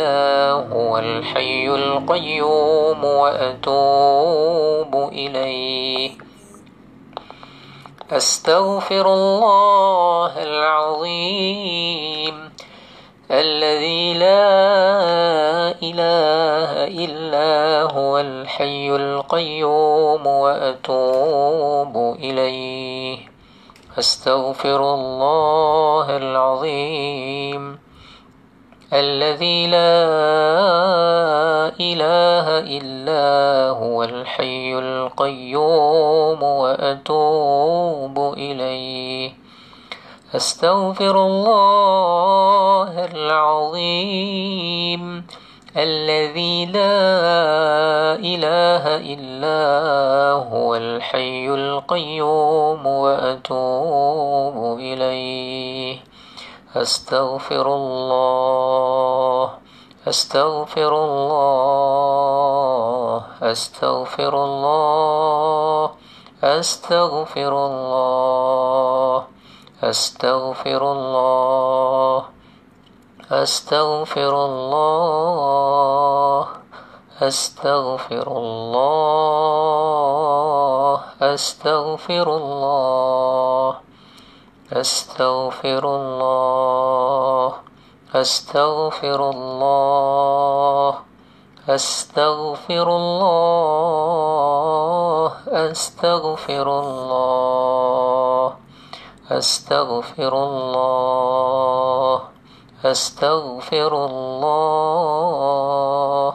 إلا هو الحي القيوم وأتوب إليه. أستغفر الله العظيم الذي لا إله إلا هو الحي القيوم وأتوب إليه. أستغفر الله العظيم الذي لا إله إلا هو الحي القيوم وأتوب إليه. أستغفر الله العظيم الذي لا إله إلا هو الحي القيوم وأتوب إليه. أستغفر الله أستغفر الله أستغفر الله أستغفر الله أستغفر الله أستغفر الله أستغفر الله أستغفر الله أستغفر الله أستغفر الله أستغفر الله أستغفر الله أستغفر الله أستغفر الله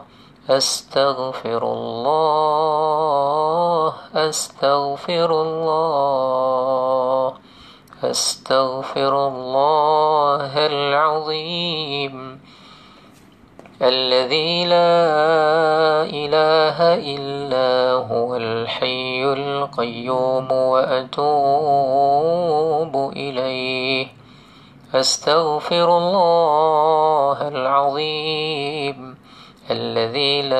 أستغفر الله أستغفر الله أستغفر الله العظيم الذي لا إله إلا هو الحي القيوم وأتوب إليه. أستغفر الله العظيم الذي لا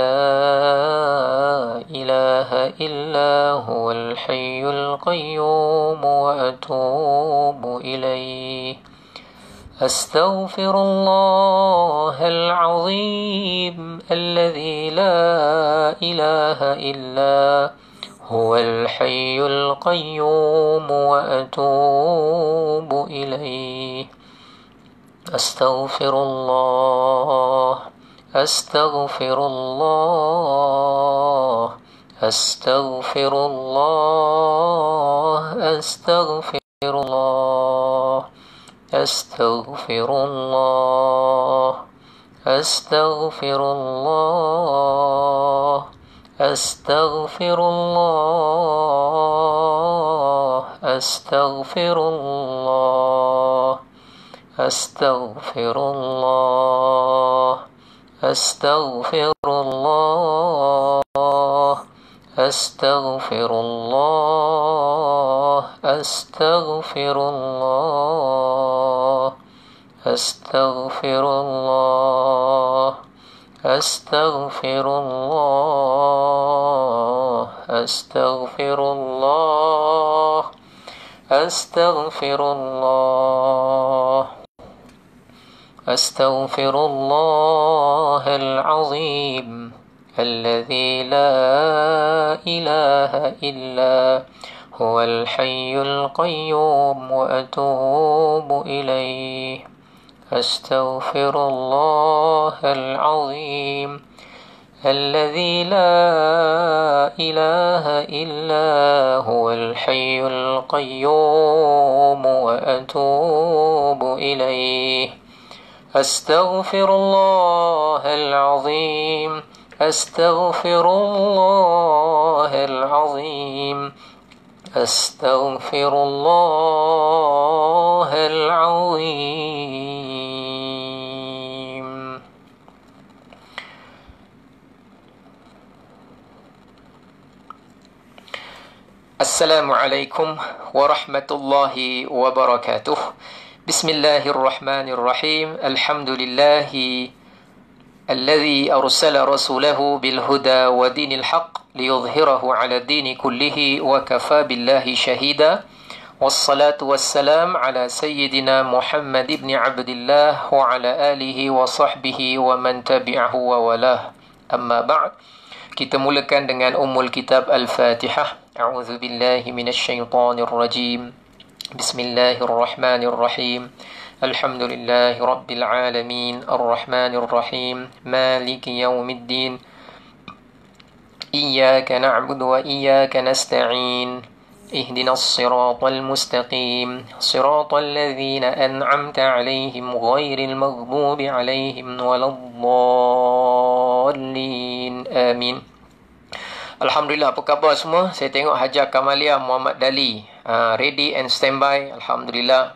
إله إلا هو الحي القيوم وأتوب إليه. أستغفر الله العظيم الذي لا إله إلا هو الحي القيوم وأتوب إليه. أستغفر الله أستغفر الله أستغفر الله أستغفر الله أستغفر الله أستغفر الله أستغفر الله أستغفر الله أستغفر الله أستغفر الله أستغفر الله أستغفر الله أستغفر الله أستغفر الله أستغفر الله أستغفر الله أستغفر الله العظيم الذي لا إله إلا هو الحي القيوم وأتوب إليه. أستغفر الله العظيم الذي لا إله إلا هو الحي القيوم وأتوب إليه. أستغفر الله العظيم أستغفر الله العظيم أستغفر الله العظيم. السلام عليكم ورحمة الله وبركاته. بسم الله الرحمن الرحيم. الحمد لله الذي أرسل رسوله بالهدى ودين الحق ليظهره على الدين كله وكفى بالله شهيدا. والصلاة والسلام على سيدنا محمد بن عبد الله وعلى آله وصحبه ومن تبعه ووالاه. أما بعد, kita mulakan dengan Ummul Kitab Al-Fatihah. A'udzu billahi minasyaitonir rajim. Bismillahirrahmanirrahim. Alhamdulillahi rabbil alamin, arrahmanir rahim, maliki yaumiddin. Iyyaka na'budu wa iyyaka nasta'in. اهدنا الصراط المستقيم صراط الذين أنعمت عليهم غير المغضوب عليهم ولا الضالين آمين. Alhamdulillah, apa khabar semua? Saya tengok Hajar Kamalia Muhammad Dali ready and standby. Alhamdulillah.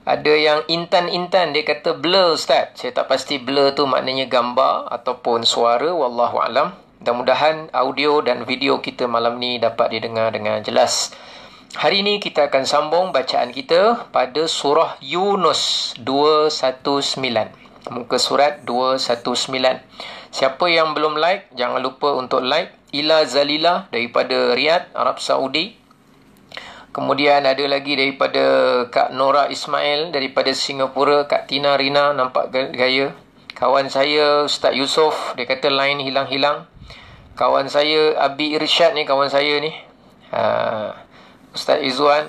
Ada yang intan-intan, dia kata blur Ustaz. Saya tak pasti blur tu maknanya gambar ataupun suara, wallahu alam. Mudah-mudahan audio dan video kita malam ni dapat didengar dengan jelas. Hari ini kita akan sambung bacaan kita pada surah Yunus 219. Muka surat 219. Siapa yang belum like, jangan lupa untuk like. Ila Zalilah daripada Riyadh, Arab Saudi. Kemudian ada lagi daripada Kak Nora Ismail daripada Singapura. Kak Tina Rina, nampak gaya. Kawan saya Ustaz Yusof, dia kata line hilang-hilang. Kawan saya Abi Irsyad ni, kawan saya ni, Ustaz Izzuan,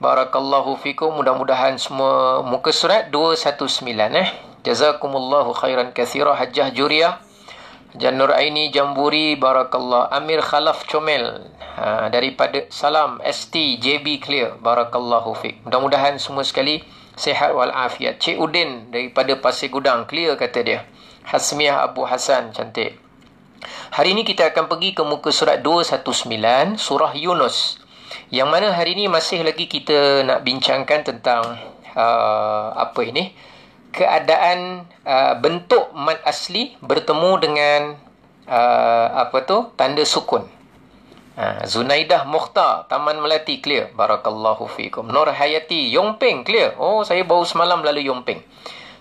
barakallahu fikum. Mudah-mudahan semua muka surat 219 Jazakumullahu khairan kathira. Hajjah Juriah, Janur Aini Jamburi, barakallah. Amir Khalaf Comel daripada Salam ST JB Clear, barakallahu fik. Mudah-mudahan semua sekali sihat walafiat. Cik Udin daripada Pasir Gudang, clear kata dia. Hasmiah Abu Hasan, cantik. Hari ini kita akan pergi ke muka surat 219, surah Yunus. Yang mana hari ini masih lagi kita nak bincangkan tentang keadaan bentuk mad asli bertemu dengan tanda sukun. Zunaidah Mukhtar, Taman Melati, clear. Barakallahu fikum. Nur Hayati, Yongpeng, clear. Oh, saya baru semalam lalu Yongpeng.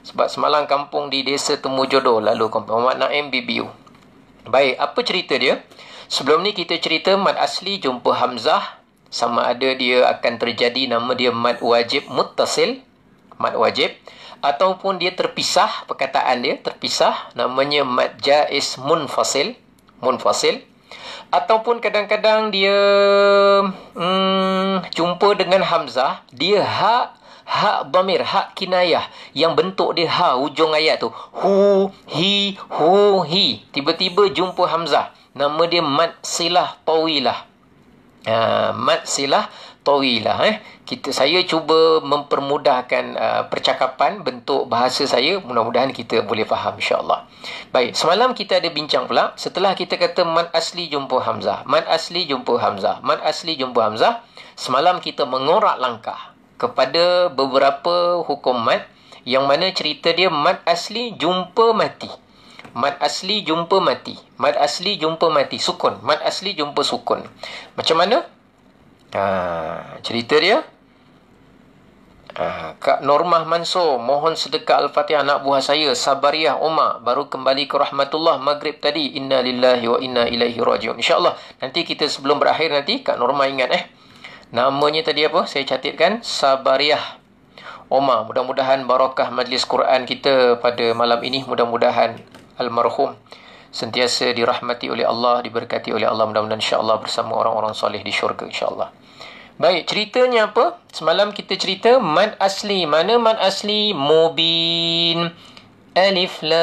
Sebab semalam kampung di Desa Temu Jodoh, lalu kampung Muhammad Naim BBU. Baik, apa cerita dia? Sebelum ni kita cerita mad asli jumpa Hamzah, sama ada dia akan terjadi nama dia mad wajib muttasil, mad wajib, ataupun dia terpisah, perkataan dia terpisah, namanya mad jaiz munfasil, ataupun kadang-kadang dia jumpa dengan Hamzah, dia hak dhamir, hak kinayah yang bentuk dia hujung ayat tu, hu, hi, tiba-tiba jumpa Hamzah, nama dia mad silah tawilah. Mad silah tawilah. Saya cuba mempermudahkan percakapan, bentuk bahasa saya, mudah-mudahan kita boleh faham insya-Allah. Baik, semalam kita ada bincang pula, setelah kita kata mad asli jumpa Hamzah, semalam kita mengorak langkah kepada beberapa hukum mad yang mana cerita dia mad asli jumpa mati, sukun, mad asli jumpa sukun. Macam mana cerita dia? Kak Normah Mansur, mohon sedekah Al-Fatihah anak buah saya Sabariah Umar, baru kembali ke rahmatullah maghrib tadi. Inna lillahi wa inna ilaihi rajiun. InsyaAllah nanti kita sebelum berakhir nanti Kak Normah ingat namanya tadi apa? Saya catatkan, Sabariah Omar. Mudah-mudahan barakah majlis Quran kita pada malam ini. Mudah-mudahan almarhum sentiasa dirahmati oleh Allah, diberkati oleh Allah. Mudah-mudahan insya-Allah bersama orang-orang soleh di syurga insya-Allah. Baik, ceritanya apa? Semalam kita cerita mad asli. Mana mad asli? Mubin. Alif lam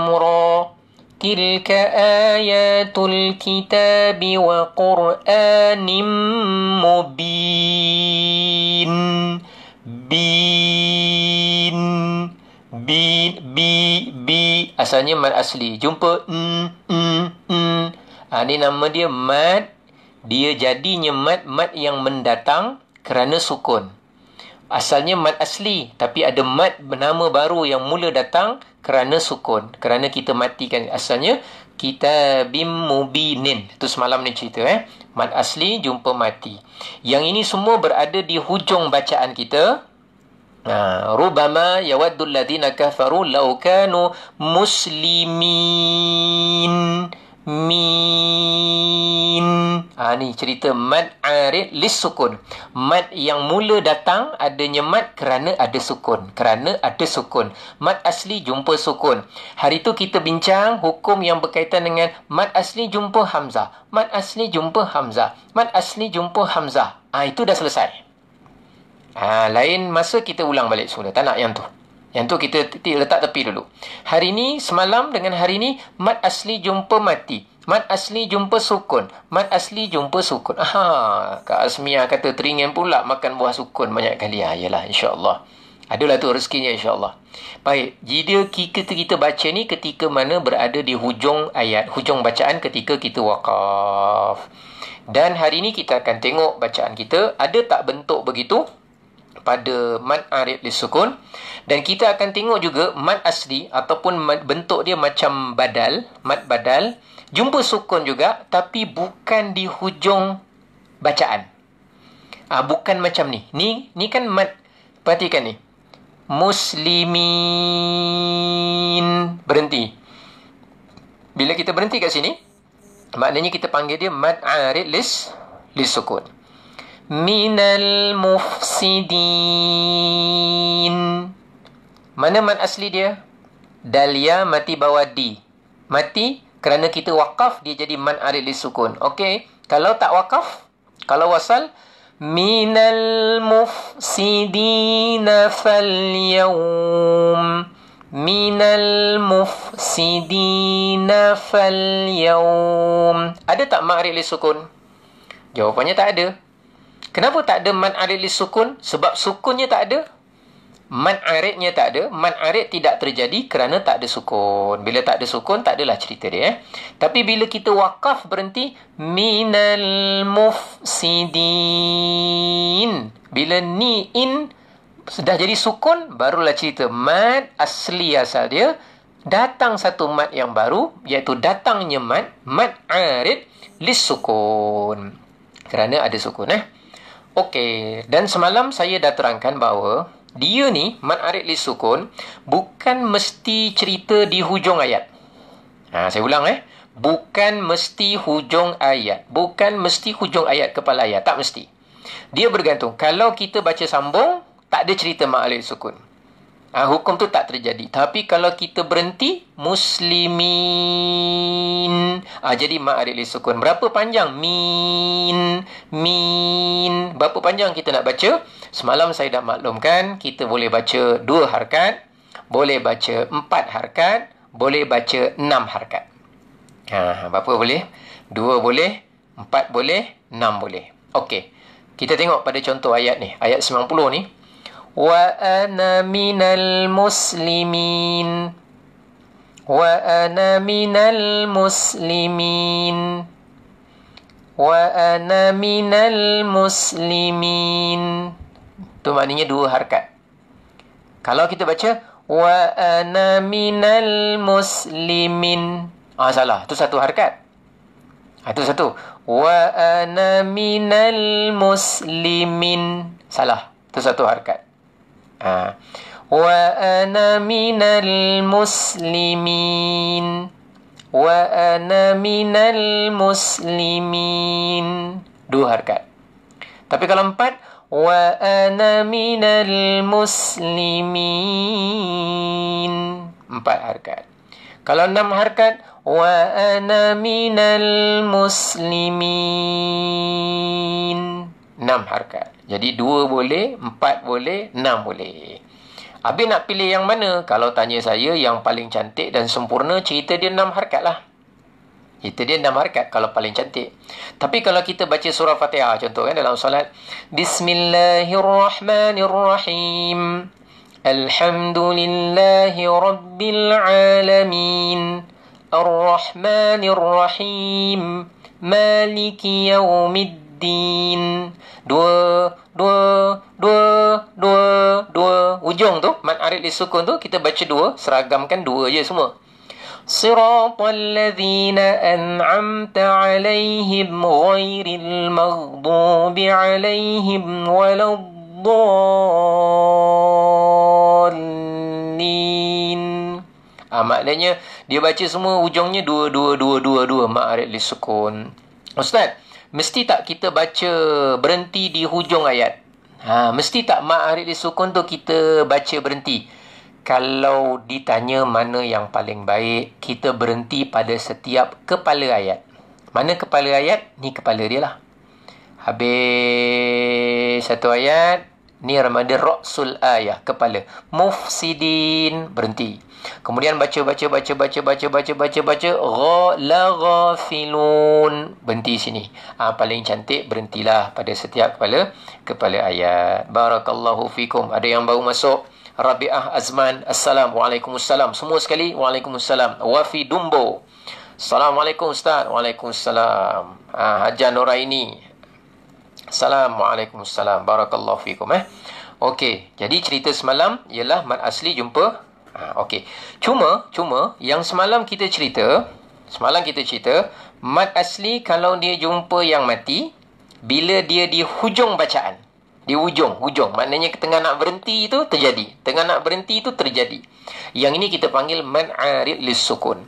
ra. تلك آيات الكتاب وقرآن مبين. Bi asalnya mad asli. Jumpa ni nama dia mad. Dia jadinya mad yang mendatang kerana sukun. Asalnya mad asli, tapi ada mad bernama baru yang mula datang kerana sukun, kerana kita matikan. Asalnya kitabim mubinin. Itu semalam ni cerita mad asli jumpa mati. Yang ini semua berada di hujung bacaan kita. Rubama yawaddul ladzina kafaru law kanu muslimin. Min Ni cerita mad arid lis sukun. Mad yang mula datang adanya mad kerana ada sukun. Kerana ada sukun. Mad asli jumpa sukun. Hari tu kita bincang hukum yang berkaitan dengan mad asli jumpa hamzah. Mad asli jumpa hamzah. Mad asli jumpa hamzah. Itu dah selesai. Lain masa kita ulang balik semula. Tak nak yang tu. Yang tu kita letak tepi dulu. Hari ni, semalam dengan hari ni, mad asli jumpa mati. Mad asli jumpa sukun. Mad asli jumpa sukun. Kak Asmiyah kata teringin pula makan buah sukun banyak kali. Yalah, insyaAllah. Adalah tu rezekinya, insyaAllah. Baik, jika kita baca ni ketika mana berada di hujung ayat, hujung bacaan ketika kita waqaf. Dan hari ni kita akan tengok bacaan kita. Ada tak bentuk begitu pada mad arid lis sukun, dan kita akan tengok juga mad asli ataupun bentuk dia macam badal, mad badal, jumpa sukun juga tapi bukan di hujung bacaan. Bukan macam ni. Ni kan mad, perhatikan ni. Muslimin, berhenti. Bila kita berhenti kat sini, maknanya kita panggil dia mad arid lis sukun. Minal mufsidin. Mana mad asli dia? Dalia mati bawah di. Mati kerana kita wakaf, dia jadi mad arid lis sukun. Okey. Kalau tak wakaf, kalau wasal, minal mufsidina fal yawm. Minal mufsidina fal yawm. Ada tak mad arid lis sukun? Jawapannya tak ada. Kenapa tak ada mad arid lis sukun? Sebab sukunnya tak ada. Mad aridnya tak ada. Mad arid tidak terjadi kerana tak ada sukun. Bila tak ada sukun, tak adalah cerita dia. Tapi bila kita wakaf berhenti, minal mufsidin. Bila ni in sudah jadi sukun, barulah cerita mad asli asal dia. Datang satu mad yang baru, iaitu datangnya mad arid lis sukun. Kerana ada sukun. Okey, dan semalam saya dah terangkan bahawa dia ni, mad arid lis sukun, bukan mesti cerita di hujung ayat. Saya ulang bukan mesti hujung ayat. Bukan mesti hujung ayat kepala ayat. Tak mesti. Dia bergantung. Kalau kita baca sambung, tak ada cerita mad arid lis sukun. Hukum tu tak terjadi. Tapi kalau kita berhenti, muslimin. Jadi mad arid lis sukun. Berapa panjang? Min. Berapa panjang kita nak baca? Semalam saya dah maklumkan, kita boleh baca 2 harakat, boleh baca 4 harakat, boleh baca 6 harakat. Berapa boleh? 2 boleh, 4 boleh, 6 boleh. Okey. Kita tengok pada contoh ayat ni. Ayat 90 ni. Wa ana minal muslimin. Wa ana minal muslimin. Wa ana minal muslimin. Tu maknanya 2 harakat. Kalau kita baca wa ana minal muslimin, salah. Tu 1 harakat. Itu 1. Wa ana minal muslimin. Salah. Tu 1 harakat. Wa ana minal muslimin. Wa ana minal muslimin. 2 harakat. Tapi kalau 4, wa ana minal muslimin. 4 harakat. Kalau 6 harakat, wa ana minal muslimin. 6 harakat. Jadi 2 boleh, 4 boleh, 6 boleh. Habis nak pilih yang mana? Kalau tanya saya, yang paling cantik dan sempurna, cerita dia 6 harakat lah. Cerita dia 6 harakat kalau paling cantik. Tapi kalau kita baca surah Fatihah, contoh dalam solat. Bismillahirrahmanirrahim. Alhamdulillahi Rabbil Alamin. Ar-Rahmanirrahim. Maliki Yawmiddin. Dua. Ujung tu, mad arid lis sukun tu, kita baca 2. Seragamkan 2 je semua. Siratal ladzina an'amta alaihim ghairil maghdubi alaihim waladdallin. Maknanya dia baca semua ujungnya 2 mad arid lis sukun. Ustaz, mesti tak kita baca berhenti di hujung ayat? Mesti tak mat arid disukun tu kita baca berhenti? Kalau ditanya mana yang paling baik, kita berhenti pada setiap kepala ayat. Mana kepala ayat? Ni kepala dia lah. Habis satu ayat, ni ramadan ra'sul ayah, kepala. Mufsidin, berhenti. Kemudian baca. La ghafilun, berhenti sini. Paling cantik berhentilah pada setiap kepala ayat. Barakallahu fikum. Ada yang baru masuk. Rabi'ah Azman, Assalamualaikum. Semua sekali, Waalaikumsalam. Wafi Dumbo, Assalamualaikum Ustaz. Waalaikumsalam. Hajar Noraini, Assalamualaikum. Barakallahu fikum. Okey, jadi cerita semalam ialah mat asli jumpa. Okey. Cuma yang semalam kita cerita mat asli kalau dia jumpa yang mati bila dia di hujung bacaan. Di hujung. Maknanya tengah nak berhenti itu terjadi. Yang ini kita panggil mat arid lis-sukun.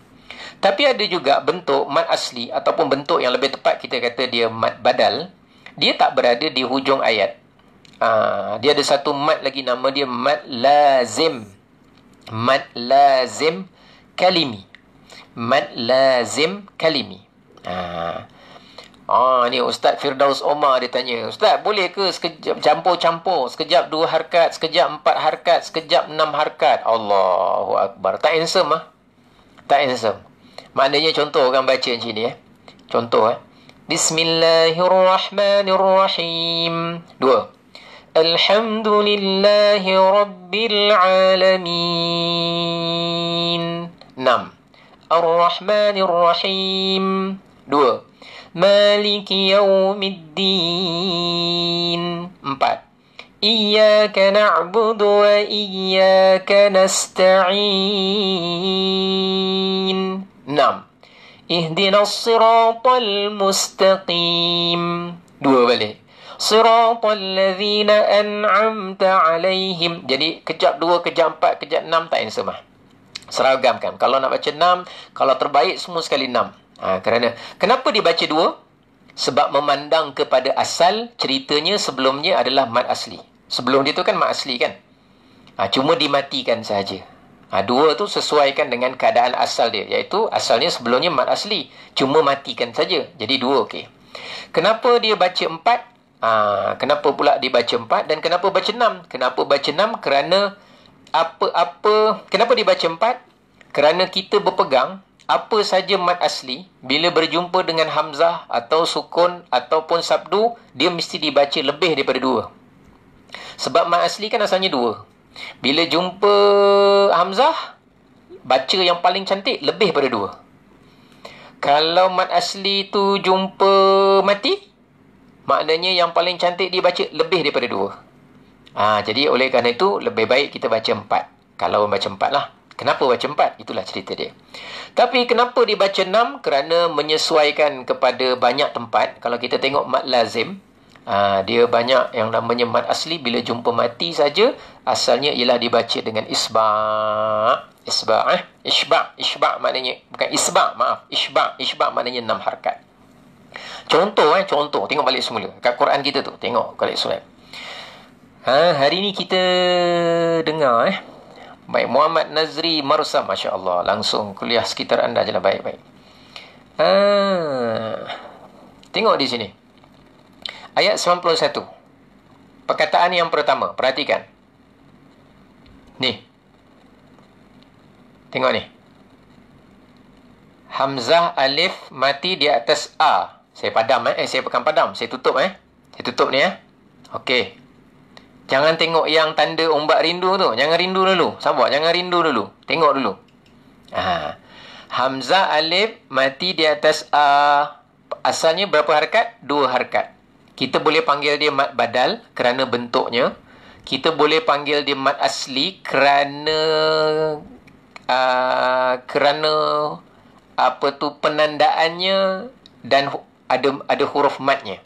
Tapi ada juga bentuk mat asli ataupun bentuk yang lebih tepat kita kata dia mat badal. Dia tak berada di hujung ayat. Dia ada satu mat lagi, nama dia mat lazim. Mat lazim kalimi. Ni Ustaz Firdaus Omar dia tanya, Ustaz boleh ke sekejap campur-campur, sekejap 2 harkat, sekejap 4 harkat, sekejap 6 harkat? Allahu Akbar. Tak handsome Tak handsome. Maknanya contoh orang baca macam ni Contoh Bismillahirrahmanirrahim. 2. Alhamdulillahi Rabbil Alamin. 6. Ar-Rahmanirrahim. 2. Maliki Yawmiddin. 4. Iyyaka na'budu wa iyyaka nasta'in. 6. Ihdinas siratal mustaqim. 2 balik. Siratal ladzina an'amta alaihim. Jadi kejap 2, kejap 4, kejap 6 tak handsome Seragamkan. Kalau nak baca 6, kalau terbaik semua sekali 6. Kenapa dibaca 2? Sebab memandang kepada asal ceritanya sebelumnya adalah mat asli. Sebelum dia tu kan mat asli kan. Cuma dimatikan sahaja. 2 tu sesuaikan dengan keadaan asal dia, iaitu asalnya sebelumnya mat asli, cuma matikan saja. Jadi 2 okey. Kenapa dia baca 4? Kenapa pula dia baca 4 dan kenapa baca 6? Kenapa baca 6? Kerana kenapa dia baca 4? Kerana kita berpegang apa saja mat asli bila berjumpa dengan hamzah atau sukun ataupun sabdu, dia mesti dibaca lebih daripada 2. Sebab mat asli kan asalnya 2. Bila jumpa hamzah, baca yang paling cantik lebih daripada 2. Kalau mat asli tu jumpa mati, maknanya yang paling cantik dibaca lebih daripada 2. Jadi oleh kerana itu lebih baik kita baca 4. Kalau baca 4 lah. Kenapa baca 4? Itulah cerita dia. Tapi kenapa dibaca 6? Kerana menyesuaikan kepada banyak tempat. Kalau kita tengok mat lazim, dia banyak yang namanya mat asli. Bila jumpa mati saja, asalnya ialah dibaca dengan isba'. Isba' maknanya, bukan isba', maaf. Isba' maknanya 6 harkat. Contoh. Tengok balik semula. Kat Quran kita tu. Tengok balik surat. Hari ni kita dengar baik, Muhammad Nazri Marsam, Masya Allah, langsung kuliah sekitar anda je lah. Baik. Tengok di sini ayat 91. Perkataan yang pertama, perhatikan ni. Tengok ni, hamzah alif mati di atas a. Saya padam saya pegang padam. Saya tutup Saya tutup ni Okey. Jangan tengok yang tanda ombak rindu tu. Jangan rindu dulu. Sabar, jangan rindu dulu. Tengok dulu. Hamzah alif mati di atas a. Asalnya berapa harkat? 2 harkat. Kita boleh panggil dia mat badal kerana bentuknya. Kita boleh panggil dia mat asli kerana penandaannya dan ada huruf matnya.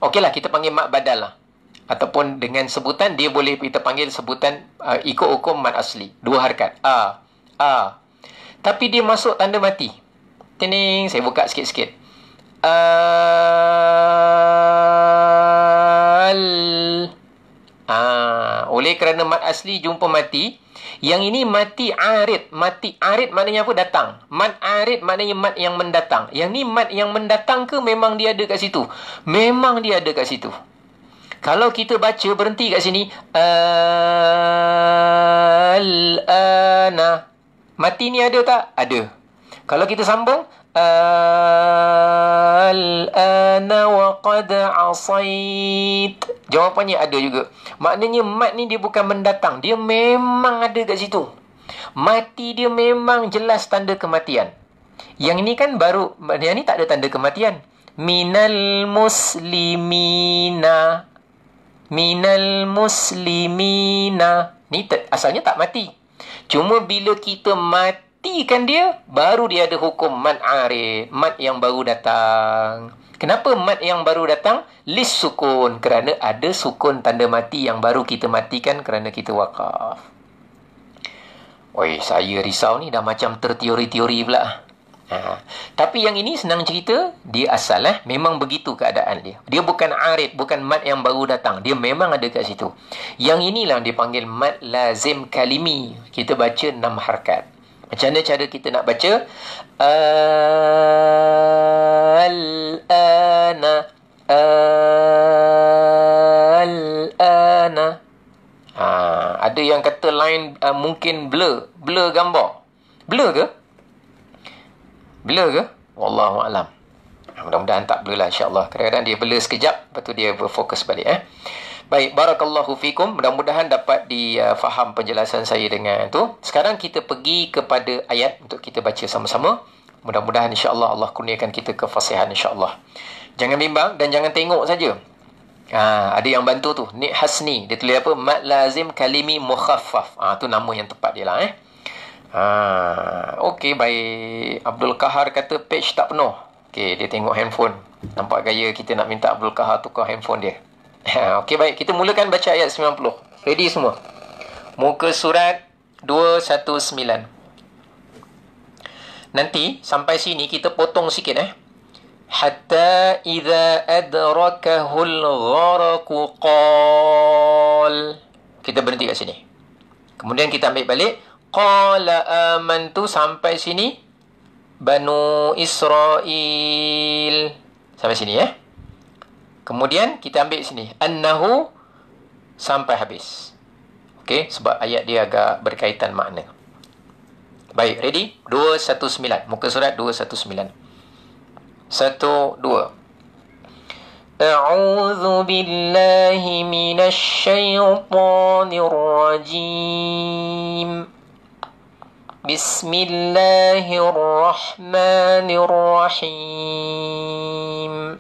Okeylah, kita panggil mat badal lah. Ataupun dengan sebutan, dia boleh kita panggil sebutan ikut hukum mat asli. 2 harkat. A. Tapi dia masuk tanda mati. Tening, saya buka sikit-sikit. Oleh kerana mat asli jumpa mati, yang ini mati arid. Mati arid maknanya apa? Datang. Mat arid maknanya mat yang mendatang. Yang ni mat yang mendatang ke memang dia ada kat situ? Memang dia ada kat situ. Kalau kita baca berhenti kat sini, al-ana, mati ni ada tak? Ada. Kalau kita sambung, al-ana wa qad asait, jawapannya ada juga. Maknanya mat ni dia bukan mendatang, dia memang ada kat situ. Mati dia memang jelas tanda kematian. Yang ni kan baru, yang ni tak ada tanda kematian. Minal muslimina, minal muslimina, ni asalnya tak mati. Cuma bila kita matikan dia, baru dia ada hukum mat arid, mat yang baru datang. Kenapa mat yang baru datang? Lis sukun, kerana ada sukun tanda mati yang baru kita matikan kerana kita wakaf. Oi, saya risau ni dah macam terteori-teori pula. Tapi yang ini senang cerita, dia asal memang begitu keadaan dia. Dia bukan arid, bukan mat yang baru datang. Dia memang ada kat situ. Yang inilah dipanggil mat lazim kalimi. Kita baca 6 harakat. Macam mana cara kita nak baca? Al-ana, al-ana. Ada yang kata line mungkin blur. Blur gambar. Blur ke? Blur ke? Wallahualam. Mudah-mudahan tak blur lah, insyaAllah. Kadang-kadang dia blur sekejap, lepas tu dia berfokus balik. Baik, barakallahu fikum. Mudah-mudahan dapat difaham penjelasan saya dengan tu. Sekarang kita pergi kepada ayat untuk kita baca sama-sama. Mudah-mudahan insya-Allah Allah kurniakan kita kefasihan insya-Allah. Jangan bimbang dan jangan tengok saja. Ada yang bantu tu, Nik Hasni, dia tulis apa? Mat lazim kalimi mukhaffaf. Tu nama yang tepat dia lah. Okey, baik. Abdul Kahar kata page tak penuh. Okey, dia tengok handphone. Nampak gaya kita nak minta Abdul Kahar tukar handphone dia. Okey, baik. Kita mulakan baca ayat 90. Ready semua? Muka surat 219. Nanti sampai sini kita potong sikit Hatta idza adrakahul gharaqu qal. Kita berhenti kat sini. Kemudian kita ambil balik qala amantu sampai sini Banu Israel. Sampai sini Kemudian kita ambil sini annahu sampai habis. Okey, sebab ayat dia agak berkaitan makna. Baik, ready? 219. Muka surat 219. 1 2. A'udzu billahi minasy syaithanir rajim. Bismillahirrahmanirrahim.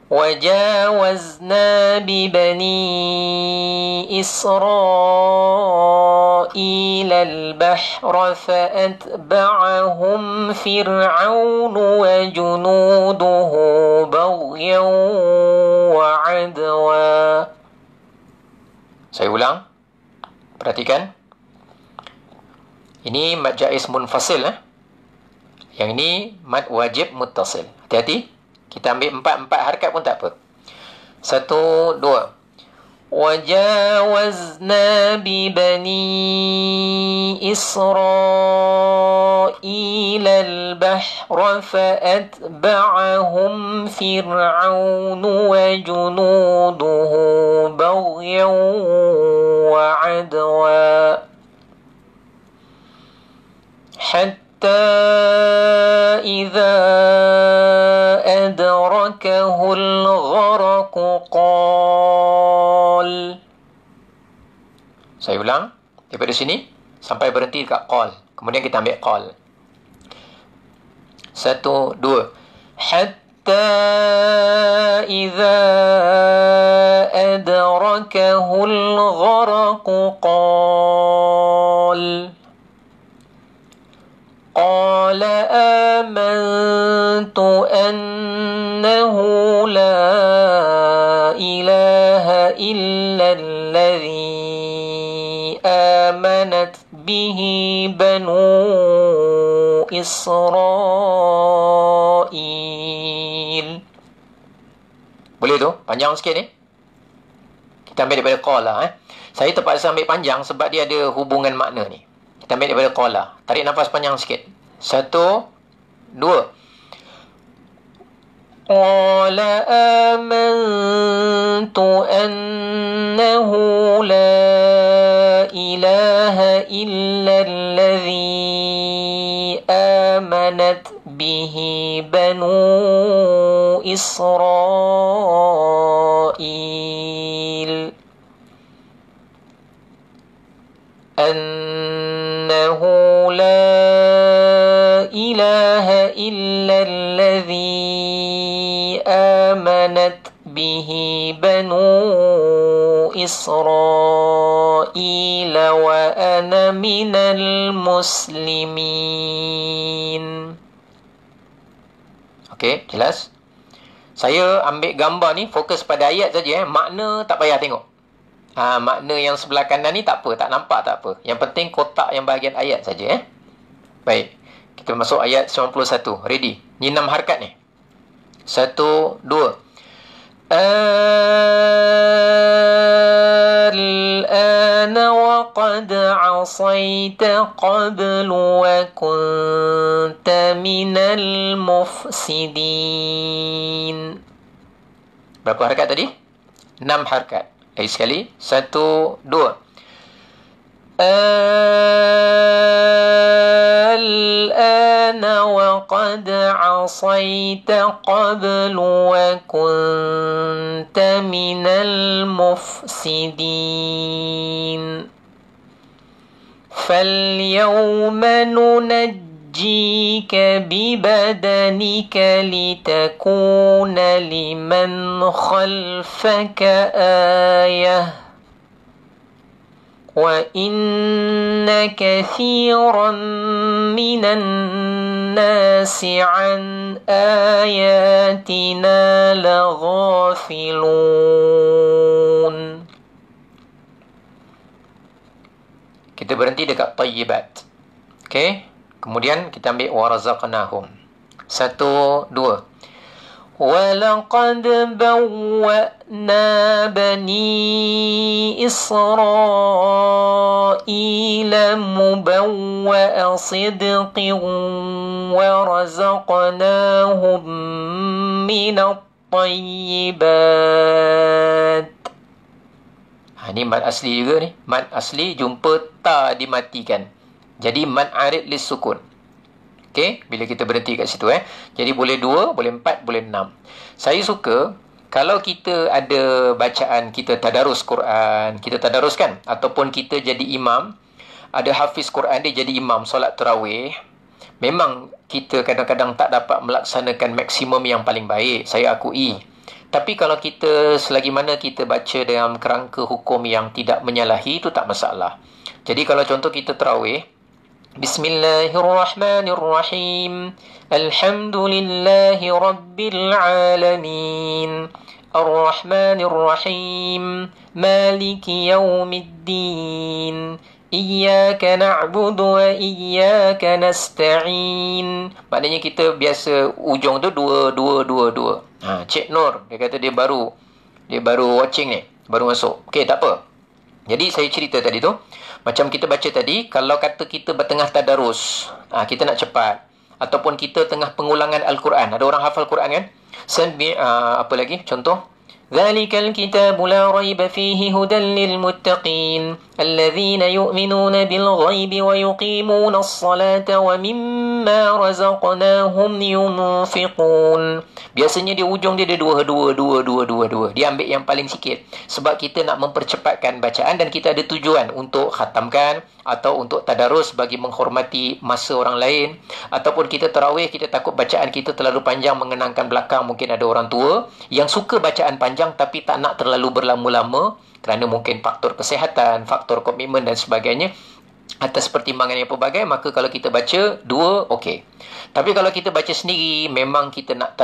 وجاوزنا ببني إسرائيل البحر فأتبعهم فرعون وجنوده بغيا وعدوا. Saya ulang. Perhatikan. Ini mad jaiz munfasil. Yang ini mad wajib muttasil. Hati-hati. Kita ambil 4 harakat pun tak apa. 1 2. Wajawazna bi bani Israil al-bahra fa'atba'ahum fir'aun wa junuduhu baghyan wa 'adwa. Hatta idza أدركه الغرق قال. Saya ulang daripada sini sampai berhenti dekat qal. Kemudian kita ambil qal. 1 2. Hatta idza adrakahu al-gharaq qal. قال آمنت أنه لا إله إلا الذي آمنت به بنو Israil. Boleh tu? Panjang sikit ni. Kita ambil daripada qala. Saya terpaksa ambil panjang sebab dia ada hubungan makna ni. Kita ambil daripada qala. Tarik nafas panjang sikit. 1, 2. Qala amantu annahu la ilaha illa alladhi amanat bihi banu Israil. أنه لا إله إلا الذي آمنت به بنو إسرائيل وأنا من المسلمين. Okey, jelas? Saya ambil gambar ni fokus pada ayat saja. Makna tak payah tengok. Makna yang sebelah kanan ni tak apa, tak nampak tak apa. Yang penting kotak yang bahagian ayat saja. Baik, kita masuk ayat 91. Ready? Ni 6 harakat ni. 1, 2. Al-ana wa qad asaita qablu wa kunta minal mufsidin. Berapa harakat tadi? 6 harakat. Lagi sekali. 1, 2. Al-ana wa qad asaita qablu wa kunta minal mufsidin. فَالْيَوْمَ نُنَجِّيكَ بِبَدَنِكَ لِتَكُونَ لِمَنْ خَلْفَكَ آيَةً وَإِنَّ كَثِيرًا مِنَ النَّاسِ عَنْ آيَاتِنَا لَغَافِلُونَ. Kita berhenti dekat tayyibat. Okey. Kemudian kita ambil warazaqnahum. 1, 2. وَلَقَدْ بَوَّأْنَا بَنِي إِسْرَائِيلَ مُبَوَّأَ صِدْقٍ وَرَزَقْنَاهُمْ مِنَ الطَّيِّبَاتِ. Ini mad asli juga ni. Mad asli jumpa ta dimatikan. Jadi mad arid lis sukun. Okey, bila kita berhenti kat situ Jadi boleh 2, boleh 4, boleh 6. Saya suka kalau kita ada bacaan, kita tadarus Quran, kita tadaruskan ataupun kita jadi imam, ada hafiz Quran dia jadi imam solat tarawih. Memang kita kadang-kadang tak dapat melaksanakan maksimum yang paling baik, saya akui. Tapi kalau kita selagi mana kita baca dalam kerangka hukum yang tidak menyalahi, itu tak masalah. Jadi kalau contoh kita tarawih, Bismillahirrahmanirrahim. Alhamdulillahi Rabbil Alamin. Ar-Rahmanirrahim. Maliki Yawmiddin. Iyyaka na'budu wa iyyaka nasta'in. Maknanya kita biasa ujung tu 2, 2, 2, 2. Cik Nur, dia kata dia baru watching ni, baru masuk. Okey, tak apa. Jadi saya cerita tadi tu, macam kita baca tadi, kalau kata kita bertengah tadarus, kita nak cepat, ataupun kita tengah pengulangan Al-Quran. Ada orang hafal Quran kan? Apa lagi? Contoh, ذَلِكَ الْكِتَابُ لَا رَيْبَ فِيهِ هُدًى لِلْمُتَّقِينَ الَّذِينَ يُؤْمِنُونَ بِالْغَيْبِ وَيُقِيمُونَ الصَّلَاةَ وَمِمَّا رَزَقْنَاهُمْ يُنْفِقُونَ. Biasanya di ujung dia ada 2. Dia ambil yang paling sikit. Sebab kita nak mempercepatkan bacaan dan kita ada tujuan untuk khatamkan atau untuk tadarus bagi menghormati masa orang lain. Ataupun kita tarawih, kita takut bacaan kita terlalu panjang mengenangkan belakang. Mungkin ada orang tua yang suka bacaan panjang tapi tak nak terlalu berlama-lama kerana mungkin faktor kesihatan, faktor komitmen dan sebagainya. Atas pertimbangan yang pelbagai, maka kalau kita baca 2, okey. Tapi kalau kita baca sendiri, memang kita nak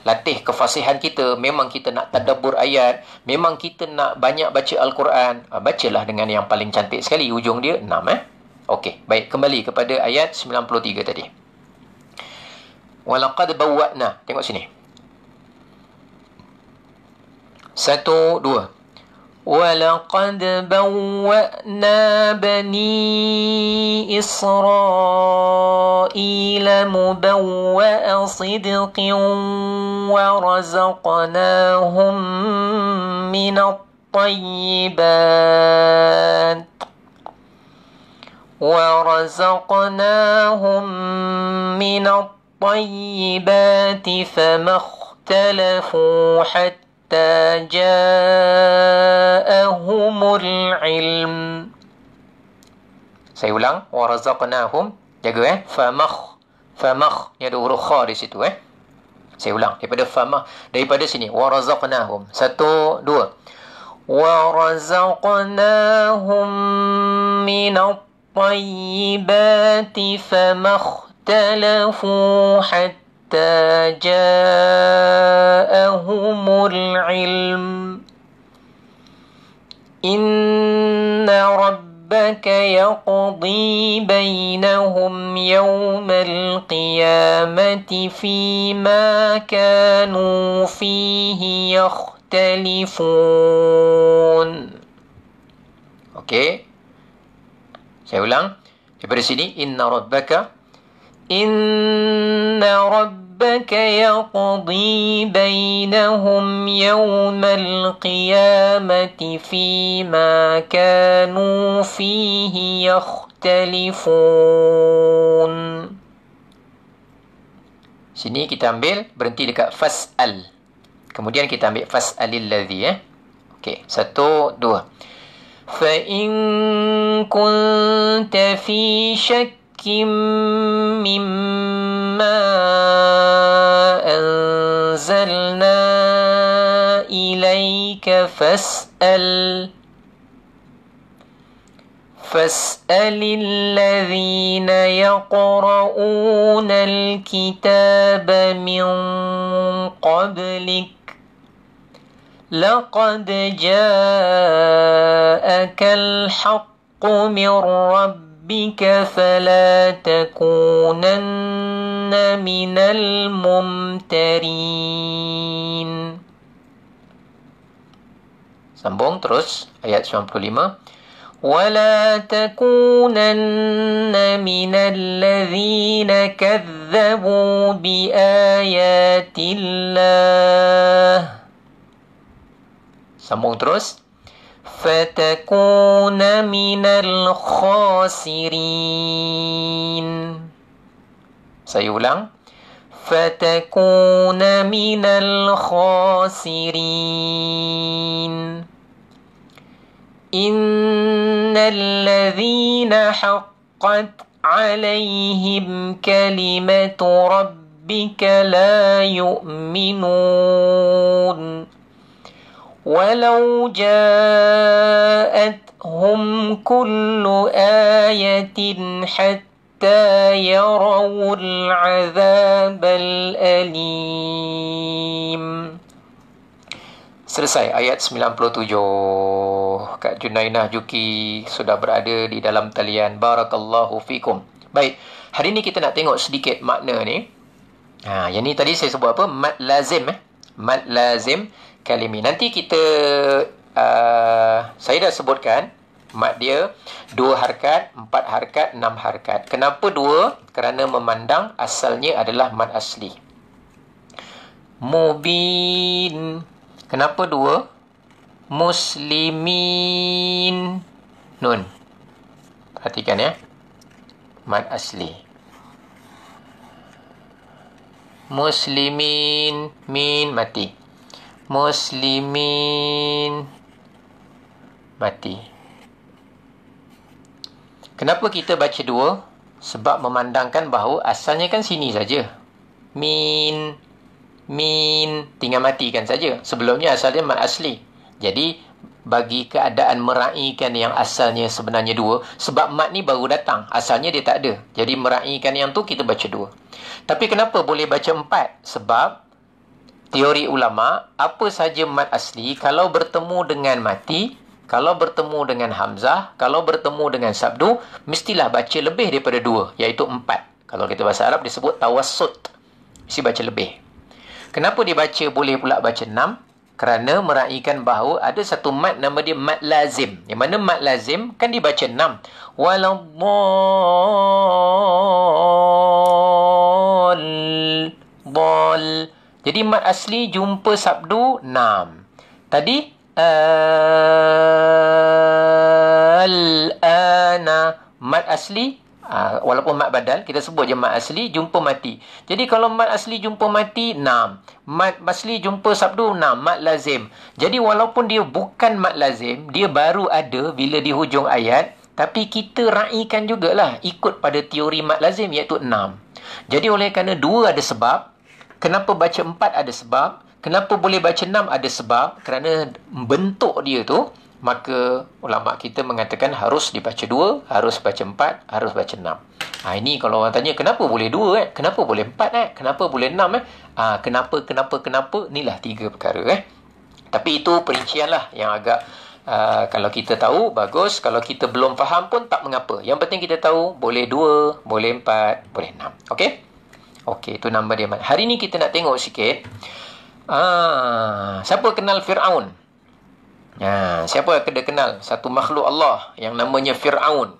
latih kefasihan kita, memang kita nak tadabbur ayat, memang kita nak banyak baca Al-Quran. Bacalah dengan yang paling cantik sekali, ujung dia 6. Okey, baik, kembali kepada ayat 93 tadi. Walaqad bawwa'na. Tengok sini. 1, 2. ولقد بوأنا بني إسرائيل مبوأ صدق ورزقناهم من الطيبات فما اختلفوا حتى جاءهم العلم. Saya ulang, warazaqnahum. Jaga famah ni ada huruf kha di situ Saya ulang daripada sini, warazaqnahum. 1, 2. warazaqnahum minat tayyibati famakhtalafu hatta جاءهم العلم إن ربك يقضي بينهم يوم القيامة فيما كانوا فيه يختلفون. Okey, saya ulang daripada sini. إن ربك يقضي بينهم يوم القيامة فيما كانوا فيه يختلفون. Sini kita ambil, berhenti dekat fas'al. Kemudian kita ambil fas'alil ladzi Okey, 1, 2. فإن كنت في شك مما أنزلنا إليك فاسأل الذين يقرؤون الكتاب من قبلك لقد جاءك الحق من ربك فلا تكونن من الممترين. Sambung terus ayat 95. ولا تكونن من الذين كذبوا بآيات الله. Sambung terus. فَتَكُونَ مِنَ الْخَاسِرِينَ. Saya ulang. فَتَكُونَ مِنَ الْخَاسِرِينَ. إِنَّ الَّذِينَ حَقَّتْ عَلَيْهِمْ كَلِمَةُ رَبِّكَ لَا يُؤْمِنُونَ وَلَوْ جَاءَتْهُمْ كُلُّ آيَةٍ حَتَّى يَرَوُا الْعَذَابَ الْأَلِيمَ. Selesai ayat 97. Kak Junainah Juki sudah berada di dalam talian. Barakallahu fikum. Baik, hari ni kita nak tengok sedikit makna ni. Yang ni tadi saya sebut apa? Mad lazim Mad lazim kalimi. Nanti kita saya dah sebutkan mad dia 2 harakat, 4 harakat, 6 harakat. Kenapa 2? Kerana memandang asalnya adalah mad asli. Mubin. Kenapa 2? Muslimin. Nun. Perhatikan mad asli. Muslimin, min mati. Muslimin mati. Kenapa kita baca 2? Sebab memandangkan bahawa asalnya kan sini saja. Min, tinggal matikan saja. Sebelumnya asalnya mad asli. Jadi bagi keadaan meraihkan yang asalnya sebenarnya 2, sebab mad ni baru datang, asalnya dia tak ada. Jadi meraihkan yang tu kita baca 2. Tapi kenapa boleh baca 4? Sebab teori ulama, apa saja mad asli kalau bertemu dengan mati, kalau bertemu dengan hamzah, kalau bertemu dengan sabdu, mestilah baca lebih daripada 2, iaitu 4. Kalau kita bahasa Arab disebut tawassut. Mesti baca lebih. Kenapa dia baca boleh pula baca 6? Kerana meraihkan bahawa ada satu mat nama dia mat lazim. Yang mana mat lazim kan dibaca 6. Bol. Jadi mat asli jumpa sabdu 6. Tadi al-ana mat asli walaupun mat badal kita sebut je mat asli jumpa mati. Jadi kalau mat asli jumpa mati 6, mat asli jumpa sabdu 6, mat lazim. Jadi walaupun dia bukan mat lazim, dia baru ada bila di hujung ayat, tapi kita raikan jugalah ikut pada teori mat lazim iaitu 6. Jadi oleh kerana 2 ada sebab, kenapa baca 4 ada sebab, kenapa boleh baca 6 ada sebab, kerana bentuk dia tu. Maka ulama kita mengatakan harus dibaca 2, harus baca 4, harus baca 6. Ini kalau orang tanya kenapa boleh 2 kenapa boleh 4 kenapa boleh 6 kenapa inilah 3 perkara Tapi itu perincian lah yang agak kalau kita tahu bagus, kalau kita belum faham pun tak mengapa. Yang penting kita tahu boleh 2, boleh 4, boleh 6. Okey, itu nama dia. Hari ni kita nak tengok sikit siapa kenal Fir'aun? Siapa yang kenal satu makhluk Allah yang namanya Fir'aun,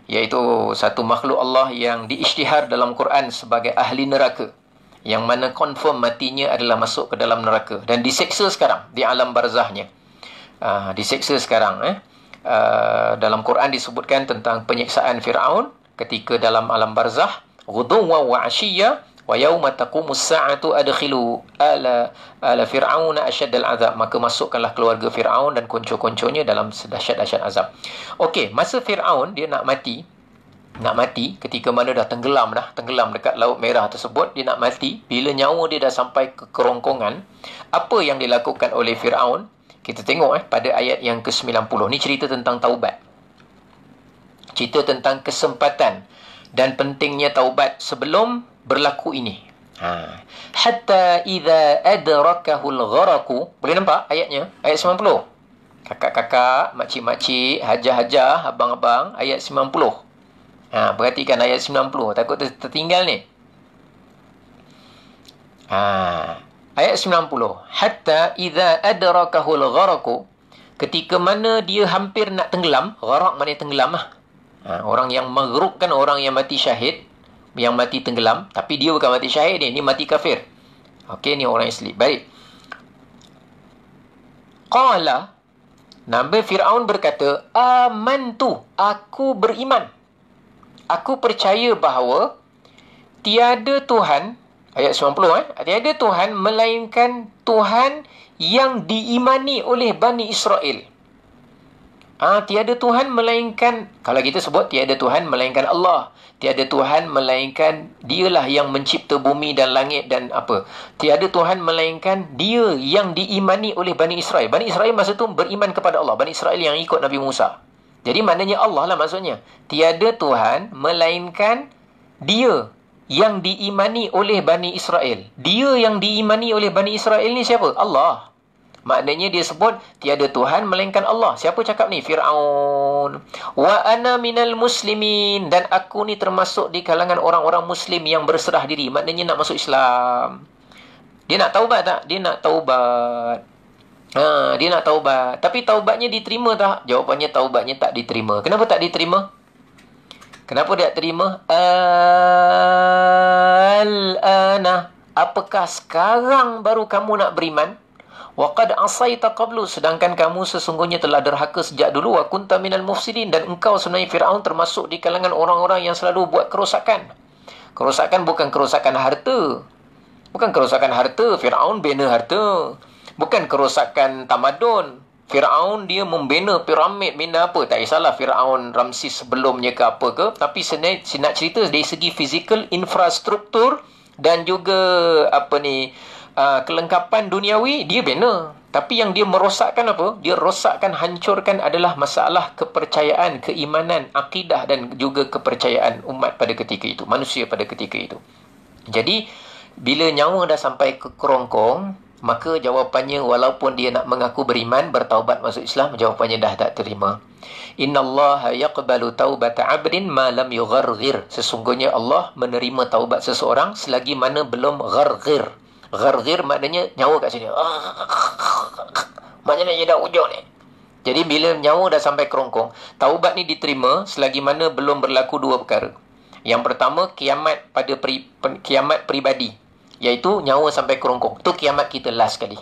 iaitu satu makhluk Allah yang diisytihar dalam Quran sebagai ahli neraka, yang mana confirm matinya adalah masuk ke dalam neraka dan diseksa sekarang di alam barzahnya. Diseksa sekarang dalam Quran disebutkan tentang penyiksaan Fir'aun ketika dalam alam barzah, ghuduwan wa 'ashiyya wa yauma taqumus sa'atu adkhilu ala fir'auna asyaddal azab. Maka masukkanlah keluarga Fir'aun dan konco-konconya dalam sedahsyat-dahsyat azab. Okey, masa Fir'aun dia nak mati ketika mana dah tenggelam dekat Laut Merah tersebut, dia nak mati. Bila nyawa dia dah sampai ke kerongkongan, apa yang dilakukan oleh Fir'aun? Kita tengok pada ayat yang ke-90. Ni cerita tentang taubat. Cerita tentang kesempatan dan pentingnya taubat sebelum berlaku ini. Hatta idza adrakahul gharaqu. Boleh nampak ayatnya? Ayat 90. Kakak-kakak, makcik-makcik, hajah-hajah, abang-abang, ayat 90. Perhatikan ayat 90. Takut tertinggal ni. Ayat 90. Hatta idza adrakahul gharaqu. Ketika mana dia hampir nak tenggelam. Gharaq maknanya tenggelam orang yang maghruk kan orang yang mati syahid, yang mati tenggelam. Tapi dia bukan mati syahid ni mati kafir. Okey, ni orang Islam. Baik. Qala, Nabi Fir'aun berkata, amantu, aku beriman. Aku percaya bahawa tiada Tuhan, ayat 90 tiada Tuhan melainkan Tuhan yang diimani oleh Bani Israel. Tiada Tuhan melainkan, kalau kita sebut tiada Tuhan melainkan Allah. Tiada Tuhan melainkan dialah yang mencipta bumi dan langit dan apa. Tiada Tuhan melainkan dia yang diimani oleh Bani Israel. Bani Israel masa tu beriman kepada Allah. Bani Israel yang ikut Nabi Musa. Jadi maknanya Allah lah maksudnya. Tiada Tuhan melainkan dia yang diimani oleh Bani Israel. Dia yang diimani oleh Bani Israel ni siapa? Allah. Maknanya dia sebut tiada Tuhan melainkan Allah. Siapa cakap ni? Fir'aun. Wa ana minal muslimin. Dan aku ni termasuk di kalangan orang-orang Muslim yang berserah diri. Maknanya nak masuk Islam. Dia nak taubat tak? Dia nak taubat. Dia nak taubat. Tapi taubatnya diterima tak? Jawapannya taubatnya tak diterima. Kenapa tak diterima? Kenapa tak terima? Al-ana. Apakah sekarang baru kamu nak beriman? Wa qad asaita qablu, sedangkan kamu sesungguhnya telah derhaka sejak dulu. Wa kunta minal mufsidin, dan engkau sebenarnya Fir'aun termasuk di kalangan orang-orang yang selalu buat kerosakan. Kerosakan bukan kerosakan harta. Bukan kerosakan harta, Fir'aun bina harta. Bukan kerosakan tamadun. Fir'aun dia membina piramid, bina apa? Tak kisahlah Fir'aun Ramses sebelumnya ke apa ke. Tapi sebenarnya nak cerita dari segi fizikal, infrastruktur dan juga kelengkapan duniawi dia bina. Tapi yang dia merosakkan apa? Dia rosakkan, hancurkan adalah masalah kepercayaan, keimanan, akidah dan juga kepercayaan umat pada ketika itu, manusia pada ketika itu. Jadi bila nyawa dah sampai ke kerongkong, maka jawapannya walaupun dia nak mengaku beriman, bertaubat masuk Islam, jawapannya dah tak terima. Innallaha yaqbalu taubata 'abdin ma lam yugharghir. Sesungguhnya Allah menerima taubat seseorang selagi mana belum gharghir. Gharghir maknanya nyawa kat sini. Maknanya dia dah ujung ni. Jadi bila nyawa dah sampai kerongkong, taubat ni diterima selagi mana belum berlaku dua perkara. Yang pertama, kiamat pada kiamat peribadi, iaitu nyawa sampai kerongkong. Itu kiamat kita last kali.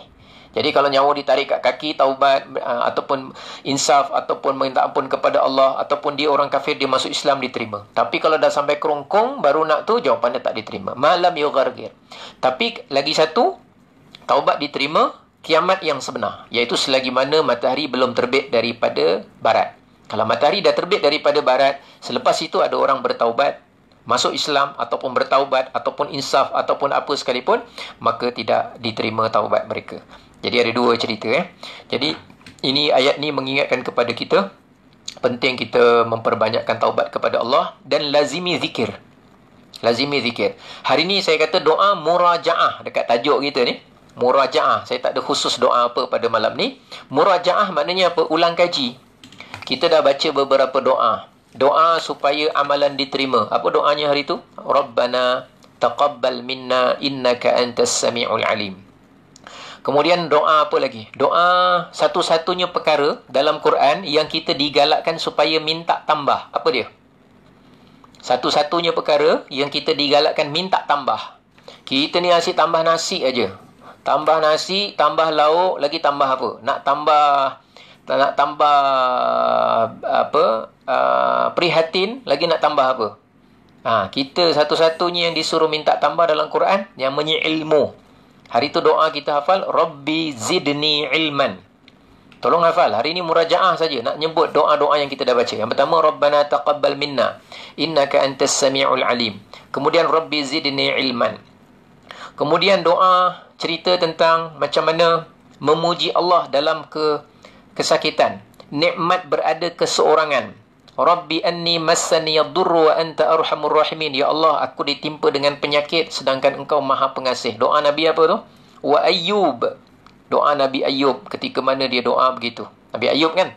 Jadi kalau nyawa ditarik kat kaki, taubat ataupun insaf ataupun minta ampun kepada Allah ataupun dia orang kafir, dia masuk Islam, diterima. Tapi kalau dah sampai kerongkong baru nak tu, jawapannya tak diterima. Malam yughargir. Tapi lagi satu, taubat diterima kiamat yang sebenar, iaitu selagi mana matahari belum terbit daripada barat. Kalau matahari dah terbit daripada barat, selepas itu ada orang bertaubat, masuk Islam ataupun bertaubat ataupun insaf ataupun apa sekalipun, maka tidak diterima taubat mereka. Jadi ada dua cerita. Jadi ini ayat ni mengingatkan kepada kita penting kita memperbanyakkan taubat kepada Allah dan lazimi zikir. Lazimi zikir. Hari ni saya kata doa murajaah dekat tajuk kita ni. Murajaah. Saya tak ada khusus doa apa pada malam ni. Murajaah maknanya apa? Ulang kaji. Kita dah baca beberapa doa. Doa supaya amalan diterima. Apa doanya hari tu? Rabbana taqabbal minna innaka antas sami'ul alim. Kemudian doa apa lagi? Doa satu-satunya perkara dalam Quran yang kita digalakkan supaya minta tambah. Apa dia? Satu-satunya perkara yang kita digalakkan minta tambah. Kita ni asyik tambah nasi aja. Tambah nasi, tambah lauk, lagi tambah apa? Nak tambah apa? Prihatin, lagi nak tambah apa? Kita satu-satunya yang disuruh minta tambah dalam Quran yang ilmu. Hari tu doa kita hafal, Rabbi zidni ilman. Tolong hafal. Hari ni murajaah saja. Nak nyebut doa-doa yang kita dah baca. Yang pertama, Rabbana taqabbal minna innaka antas sami'ul alim. Kemudian, Rabbi zidni ilman. Kemudian doa cerita tentang macam mana memuji Allah dalam kesakitan. Nikmat berada keseorangan. Rabbi anni massani yadurru wa anta arhamur rahimin. Ya Allah, aku ditimpa dengan penyakit sedangkan engkau maha pengasih. Doa Nabi apa tu? Wa Ayyub. Doa Nabi Ayyub ketika mana dia doa begitu. Nabi Ayyub kan?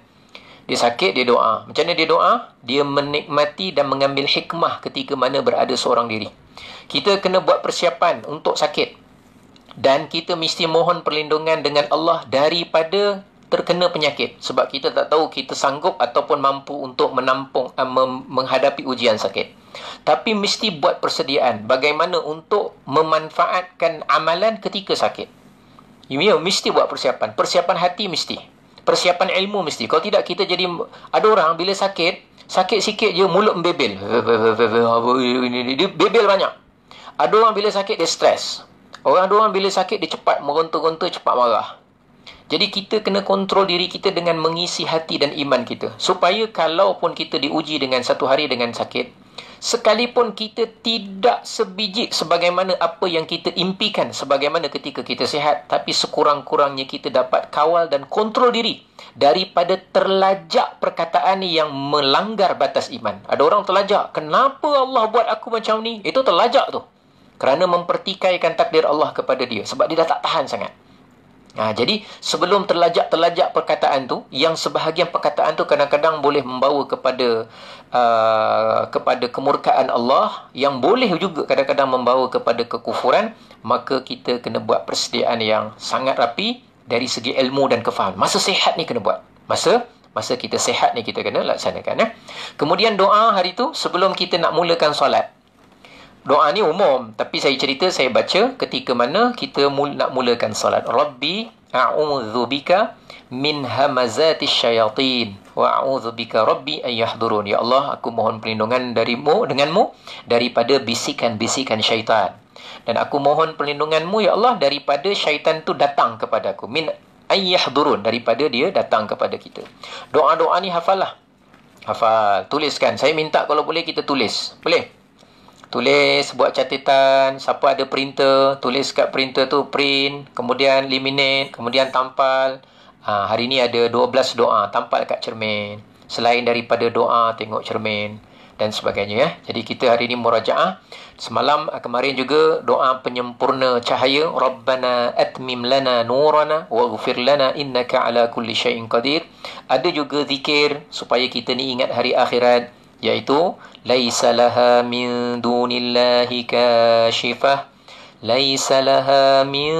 Dia sakit, dia doa. Macam mana dia doa? Dia menikmati dan mengambil hikmah ketika mana berada seorang diri. Kita kena buat persiapan untuk sakit. Dan kita mesti mohon perlindungan dengan Allah daripada terkena penyakit, sebab kita tak tahu kita sanggup ataupun mampu untuk menghadapi ujian sakit. Tapi mesti buat persediaan bagaimana untuk memanfaatkan amalan ketika sakit. Mesti buat persiapan. Persiapan hati mesti. Persiapan ilmu mesti. Kalau tidak, kita jadi... Ada orang bila sakit sikit je mulut membebel. Dia bebel banyak. Ada orang bila sakit dia stres. Ada orang bila sakit dia cepat meronta-ronta, cepat marah. Jadi kita kena kontrol diri kita dengan mengisi hati dan iman kita. Supaya kalaupun kita diuji dengan satu hari dengan sakit, sekalipun kita tidak sebiji sebagaimana apa yang kita impikan sebagaimana ketika kita sihat, tapi sekurang-kurangnya kita dapat kawal dan kontrol diri daripada terlajak perkataan yang melanggar batas iman. Ada orang terlajak, kenapa Allah buat aku macam ni? Itu terlajak tu. Kerana mempertikaikan takdir Allah kepada dia. Sebab dia dah tak tahan sangat. Jadi sebelum terlajak perkataan tu, yang sebahagian perkataan tu kadang-kadang boleh membawa kepada kemurkaan Allah, yang boleh juga kadang-kadang membawa kepada kekufuran, maka kita kena buat persediaan yang sangat rapi dari segi ilmu dan kefahaman. Masa sihat ni kena buat. Masa kita sihat ni kita kena laksanakan. Kemudian doa hari tu sebelum kita nak mulakan solat. Doa ni umum, tapi saya baca ketika mana kita nak mulakan solat. Rabbi a'udzubika min hamazatis syayatin wa a'udzubika rabbi an yahdurun. Ya Allah, aku mohon perlindungan denganmu daripada bisikan-bisikan syaitan. Dan aku mohon perlindunganmu ya Allah daripada syaitan tu datang kepada aku. Min an yahdurun, daripada dia datang kepada kita. Doa-doa ni hafal, tuliskan. Saya minta kalau boleh kita tulis. Boleh? Tulis, buat catatan. Siapa ada printer, tulis kat printer tu, print, kemudian laminate, kemudian tampal. Hari ni ada 12 doa, tampal kat cermin. Selain daripada doa, tengok cermin. dan sebagainya ya. Jadi kita hari ini murajaah. Semalam kemarin juga doa penyempurna cahaya, Rabbana atmim lana nurana waghfir lana innaka ala kulli syai'in qadir. Ada juga zikir supaya kita ni ingat hari akhirat, iaitu laisa laha min dunillahi kashifah, laisa laha min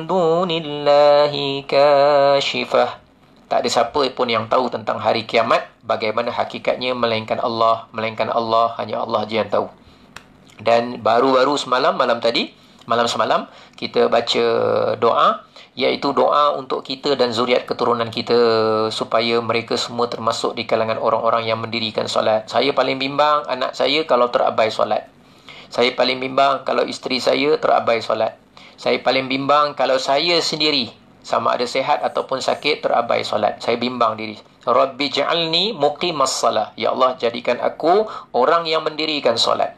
dunillahi kashifah. Tak ada siapa pun yang tahu tentang hari kiamat, bagaimana hakikatnya, melainkan Allah. Melainkan Allah, hanya Allah je yang tahu. Dan baru-baru semalam, malam semalam, kita baca doa, iaitu doa untuk kita dan zuriat keturunan kita, supaya mereka semua termasuk di kalangan orang-orang yang mendirikan solat. Saya paling bimbang anak saya kalau terabai solat. Saya paling bimbang kalau isteri saya terabai solat. Saya paling bimbang kalau saya sendiri, sama ada sihat ataupun sakit, terabai solat. Saya bimbang diri. Rabbi ja'alni muqimas salah. Ya Allah, jadikan aku orang yang mendirikan solat.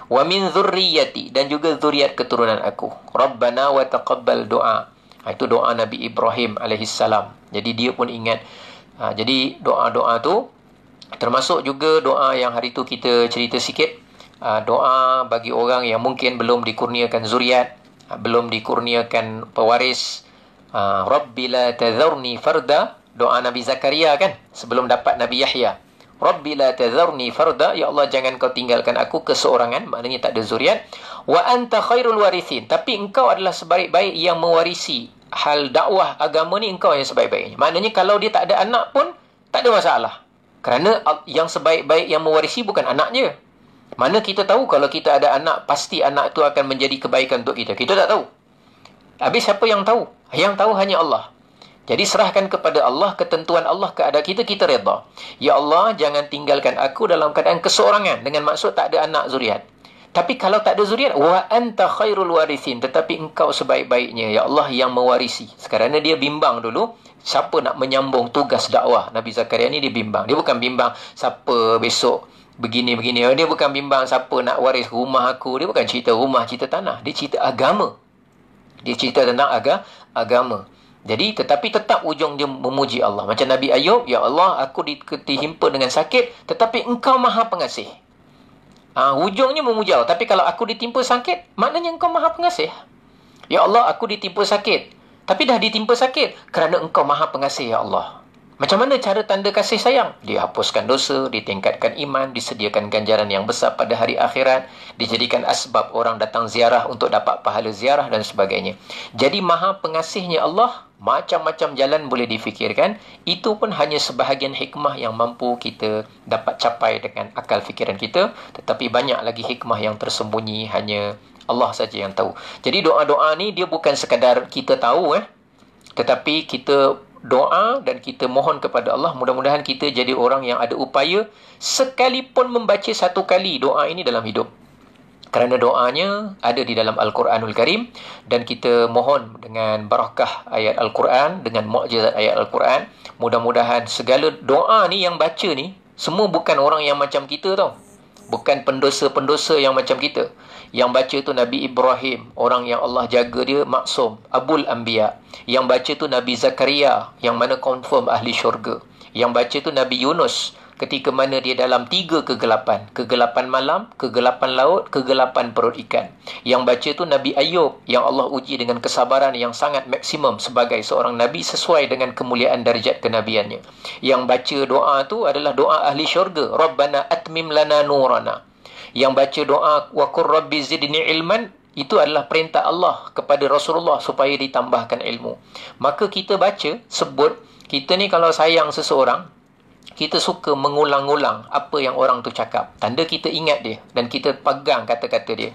Wa min dhurriyyati, dan juga zuriat keturunan aku. Rabbana wa taqabbal doa. Itu doa Nabi Ibrahim alaihissalam. Jadi dia pun ingat. Jadi doa-doa tu, termasuk juga doa yang hari tu kita cerita sikit. Doa bagi orang yang mungkin belum dikurniakan zuriat, belum dikurniakan pewaris. Rabbi la tadharni farda, doa Nabi Zakaria kan, sebelum dapat Nabi Yahya. Rabbi la tadharni farda, ya Allah jangan kau tinggalkan aku keseorangan, maknanya tak ada zuriat. Wa anta khairul warithin, tapi engkau adalah sebaik-baik yang mewarisi hal dakwah agama ni, engkau yang sebaik-baiknya. Maknanya kalau dia tak ada anak pun tak ada masalah, kerana yang sebaik-baik yang mewarisi bukan anaknya. Mana kita tahu kalau kita ada anak, pasti anak itu akan menjadi kebaikan untuk kita? Kita tak tahu. Habis siapa yang tahu? Yang tahu hanya Allah. Jadi serahkan kepada Allah, ketentuan Allah keadaan kita, kita redha. Ya Allah, jangan tinggalkan aku dalam keadaan keseorangan, dengan maksud tak ada anak zuriat. Tapi kalau tak ada zuriat, wa anta khairul warithin, tetapi engkau sebaik-baiknya, ya Allah, yang mewarisi. Sekarang dia bimbang dulu, siapa nak menyambung tugas dakwah. Nabi Zakaria ni dia bimbang. Dia bukan bimbang siapa besok begini-begini. Dia bukan bimbang siapa nak waris rumah aku. Dia bukan cerita rumah, cerita tanah. Dia cerita agama. Dia cerita tentang agama. Jadi tetapi tetap ujung dia memuji Allah. Macam Nabi Ayub, ya Allah, aku ditimpa dengan sakit, tetapi engkau maha pengasih. Ujungnya memuji Allah. Tapi kalau aku ditimpa sakit, maknanya engkau maha pengasih. Ya Allah, aku ditimpa sakit, tapi dah ditimpa sakit kerana engkau maha pengasih, ya Allah. Macam mana cara tanda kasih sayang? Dihapuskan dosa, ditingkatkan iman, disediakan ganjaran yang besar pada hari akhirat, dijadikan asbab orang datang ziarah untuk dapat pahala ziarah dan sebagainya. Jadi maha pengasihnya Allah, macam-macam jalan boleh difikirkan. Itu pun hanya sebahagian hikmah yang mampu kita dapat capai dengan akal fikiran kita. Tetapi banyak lagi hikmah yang tersembunyi, hanya Allah saja yang tahu. Jadi doa-doa ni dia bukan sekadar kita tahu, tetapi kita doa dan kita mohon kepada Allah, mudah-mudahan kita jadi orang yang ada upaya sekalipun membaca satu kali doa ini dalam hidup. Kerana doanya ada di dalam Al-Quranul Karim, dan kita mohon dengan barakah ayat Al-Quran, dengan mukjizat ayat Al-Quran, mudah-mudahan segala doa ni yang baca ni semua bukan orang yang macam kita tau. Bukan pendosa-pendosa yang macam kita. Yang baca tu Nabi Ibrahim, orang yang Allah jaga dia maksum, Abul Anbiya. Yang baca tu Nabi Zakaria, yang mana confirm ahli syurga. Yang baca tu Nabi Yunus, ketika mana dia dalam 3 kegelapan. Kegelapan malam, kegelapan laut, kegelapan perut ikan. Yang baca tu Nabi Ayub, yang Allah uji dengan kesabaran yang sangat maksimum sebagai seorang Nabi sesuai dengan kemuliaan darjat kenabiannya. Yang baca doa tu adalah doa ahli syurga. Rabbana atmim lana nurana. Yang baca doa wa qur rabbi zidni ilman, itu adalah perintah Allah kepada Rasulullah supaya ditambahkan ilmu. Maka kita baca, sebut, kita ni kalau sayang seseorang, kita suka mengulang-ulang apa yang orang tu cakap. Tanda kita ingat dia dan kita pegang kata-kata dia.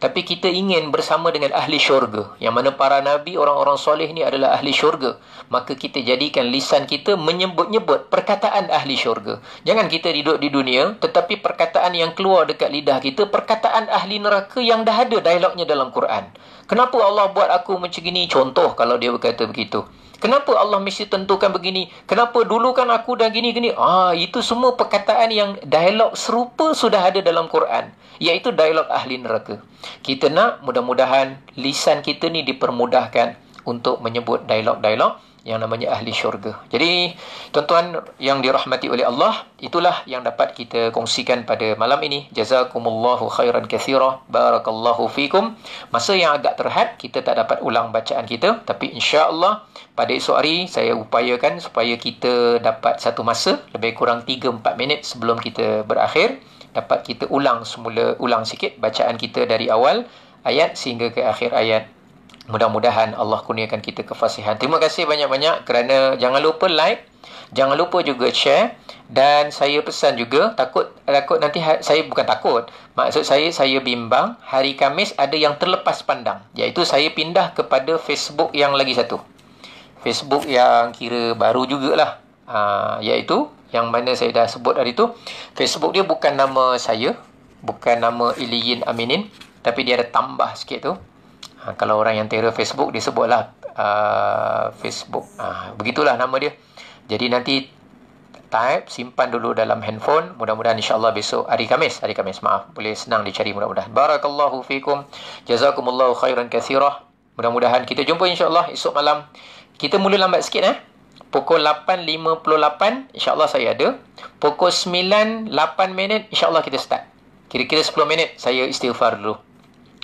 Tapi kita ingin bersama dengan ahli syurga, yang mana para nabi, orang-orang soleh ni adalah ahli syurga. Maka kita jadikan lisan kita menyebut-nyebut perkataan ahli syurga. Jangan kita duduk di dunia, tetapi perkataan yang keluar dekat lidah kita, perkataan ahli neraka yang dah ada dialognya dalam Quran. Kenapa Allah buat aku macam gini? Contoh kalau dia berkata begitu. Kenapa Allah mesti tentukan begini? Kenapa dulu kan aku dah gini-gini? Itu semua perkataan yang dialog serupa sudah ada dalam Quran, iaitu dialog ahli neraka. Kita nak mudah-mudahan lisan kita ni dipermudahkan untuk menyebut dialog-dialog yang namanya ahli syurga. Jadi tuan-tuan yang dirahmati oleh Allah, itulah yang dapat kita kongsikan pada malam ini. Jazakumullahu khairan katsira, barakallahu fikum. Masa yang agak terhad, kita tak dapat ulang bacaan kita, tapi insya-Allah pada esok hari saya upayakan supaya kita dapat satu masa lebih kurang 3-4 minit sebelum kita berakhir, dapat kita ulang sikit bacaan kita dari awal ayat sehingga ke akhir ayat. Mudah-mudahan Allah kurniakan kita kefasihan. Terima kasih banyak-banyak kerana jangan lupa like, jangan lupa juga share, dan saya pesan juga, takut nanti saya bukan takut, maksud saya bimbang hari Khamis ada yang terlepas pandang, iaitu saya pindah kepada Facebook yang lagi satu, Facebook yang kira baru jugalah, iaitu yang mana saya dah sebut hari tu. Facebook dia bukan nama saya, bukan nama Iliyin Aminin, tapi dia ada tambah sikit tu. Kalau orang yang terror Facebook, dia sebutlah Facebook. Begitulah nama dia. Jadi nanti type, simpan dulu dalam handphone. Mudah-mudahan insyaAllah besok hari Khamis, maaf, boleh senang dicari mudah-mudahan. Barakallahu fikum. Jazakumullahu khairan katsirah. Mudah-mudahan kita jumpa insyaAllah esok malam. Kita mula lambat sikit Pukul 8.58 insyaAllah saya ada. Pukul 9, 8 minit insyaAllah kita start. Kira-kira 10 minit saya istighfar dulu.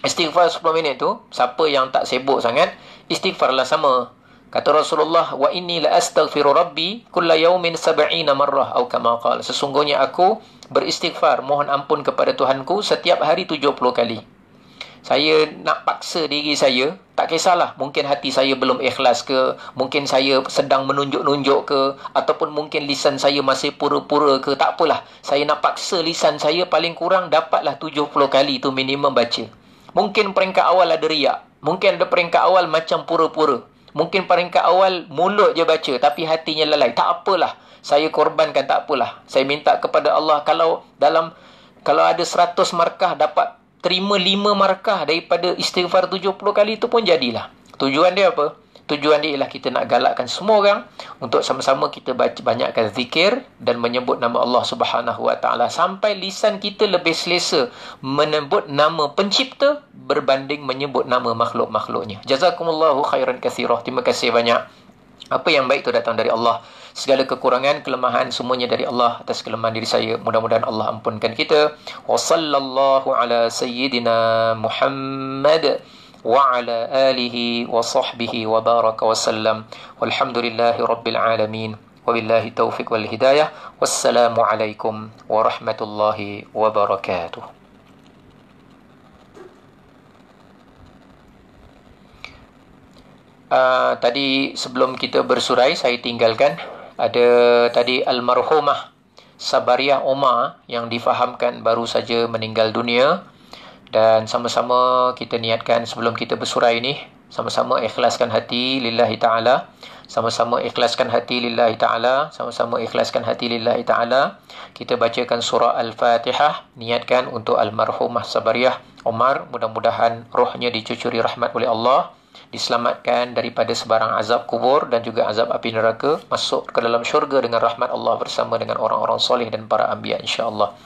Istighfar 10 minit tu, siapa yang tak sibuk sangat, istighfarlah sama. Kata Rasulullah, wa inni la astaghfiru rabbi kulla yawmin 70 marrah atau kama qala. Sesungguhnya aku beristighfar, mohon ampun kepada Tuhanku setiap hari 70 kali. Saya nak paksa diri saya, tak kisahlah, mungkin hati saya belum ikhlas ke, mungkin saya sedang menunjuk-nunjuk ke, ataupun mungkin lisan saya masih pura-pura ke, tak apalah. Saya nak paksa lisan saya paling kurang dapatlah 70 kali tu minimum baca. Mungkin peringkat awal ada riak. Mungkin ada peringkat awal macam pura-pura. Mungkin peringkat awal mulut je baca tapi hatinya lalai. Tak apalah. Saya korbankan, tak apalah. Saya minta kepada Allah kalau ada 100 markah dapat terima 5 markah daripada istighfar 70 kali itu pun jadilah. Tujuan dia apa? Tujuan dia ialah kita nak galakkan semua orang untuk sama-sama kita banyakkan zikir dan menyebut nama Allah Subhanahu Wa Taala sampai lisan kita lebih selesa menyebut nama pencipta berbanding menyebut nama makhluk-makhluknya. Jazakumullahu khairan katsirah. Terima kasih banyak. Apa yang baik itu datang dari Allah. Segala kekurangan, kelemahan semuanya dari Allah. Atas kelemahan diri saya, mudah-mudahan Allah ampunkan kita. Wa sallallahu ala sayyidina Muhammad wa ala alihi wa sahbihi wa baraka wa sallam. Walhamdulillahi rabbil alamin. Wabillahi taufiq wal hidayah. Wassalamu alaikum warahmatullahi wabarakatuh. Tadi sebelum kita bersurai, saya tinggalkan ada tadi almarhumah Sabariah Omar yang difahamkan baru saja meninggal dunia. Dan sama-sama kita niatkan sebelum kita bersurai ini, sama-sama ikhlaskan hati lillahi ta'ala. Sama-sama ikhlaskan hati lillahi ta'ala. Sama-sama ikhlaskan hati lillahi ta'ala. Kita bacakan surah Al-Fatihah. Niatkan untuk almarhumah Sabariah Omar. Mudah-mudahan rohnya dicucuri rahmat oleh Allah. Diselamatkan daripada sebarang azab kubur dan juga azab api neraka. Masuk ke dalam syurga dengan rahmat Allah bersama dengan orang-orang soleh dan para anbiya insyaAllah.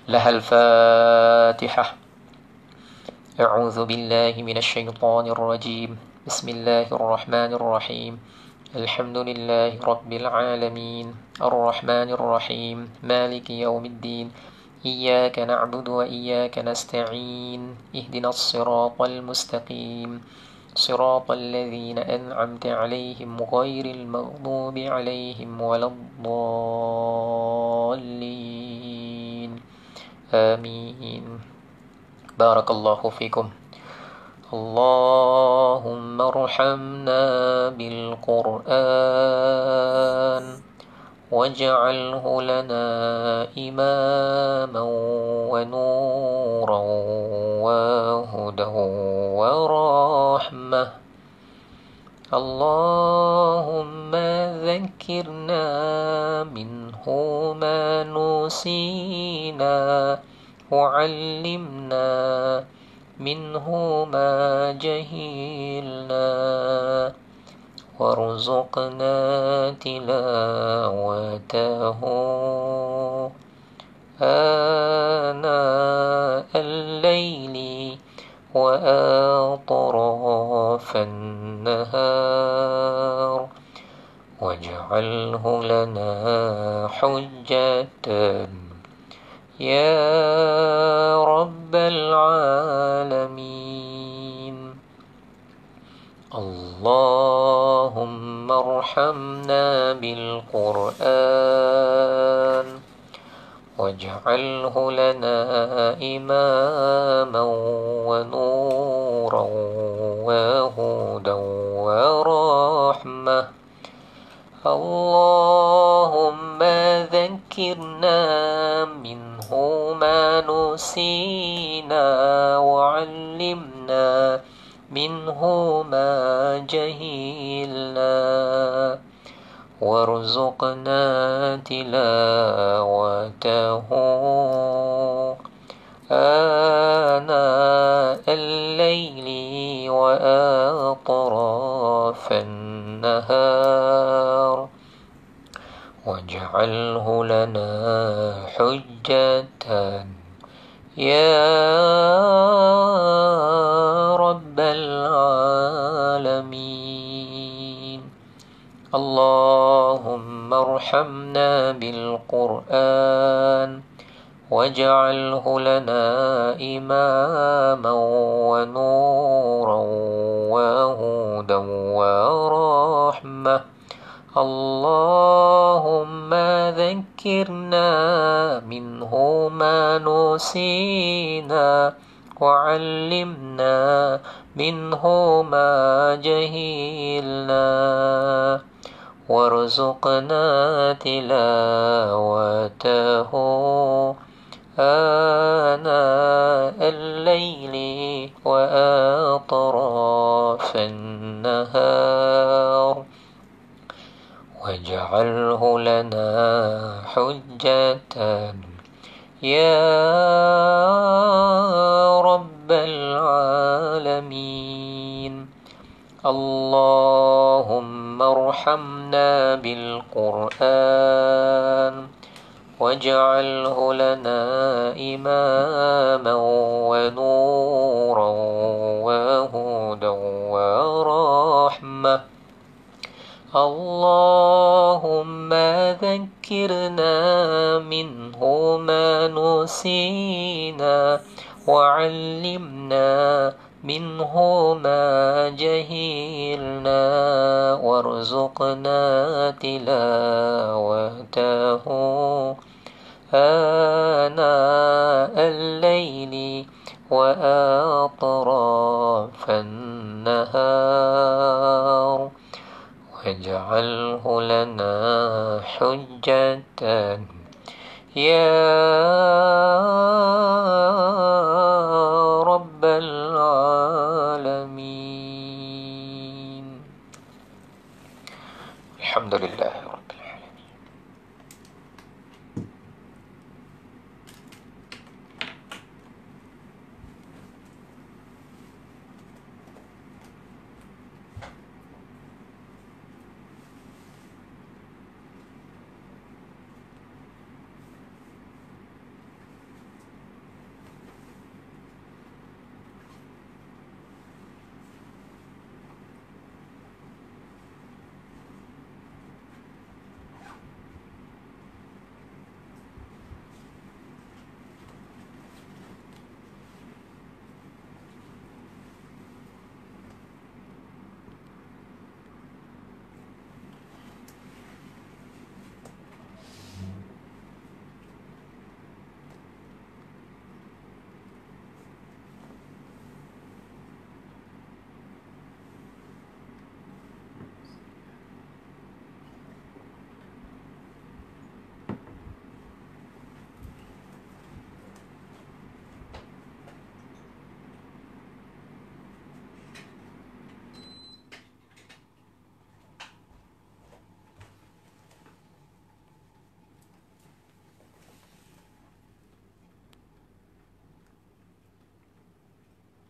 Lahal Fatihah. أعوذ بالله من الشيطان الرجيم بسم الله الرحمن الرحيم الحمد لله رب العالمين الرحمن الرحيم مالك يوم الدين إياك نعبد وإياك نستعين اهدنا الصراط المستقيم صراط الذين أنعمت عليهم غير المغضوب عليهم ولا الضالين آمين بارك الله فيكم. اللهم ارحمنا بالقرآن واجعله لنا إماما ونورا وهدى ورحمة. اللهم ذكرنا منه ما نسينا وعلمنا منه ما جهلنا وارزقنا تلاوته آناء الليل وأطراف النهار حجة يا رب العالمين. اللهم ارحمنا بالقرآن واجعله لنا إماما ونورا وهدى ورحمة. اللهم ذكرنا منه ما نسينا وعلمنا منه ما جهلنا وارزقنا تلاوته آناء الليل وأطراف النهار واجعله لنا حجة يا رب العالمين. اللهم ارحمنا بالقرآن واجعله لنا إماما ونورا وهدى ورحمة. اللهم ذكرنا منه ما نسينا وعلمنا منه ما جهلنا وارزقنا تلاوته آناء الليل وأطراف النهار واجعله لنا حجة يا رب العالمين. اللهم ارحمنا بالقرآن واجعله لنا إماما ونورا وهدى ورحمة. اللهم ذكرنا منه ما نسينا وعلمنا منه ما جهلنا وارزقنا تلاوته آناء الليل وأطراف النهار واجعله لنا حجة يا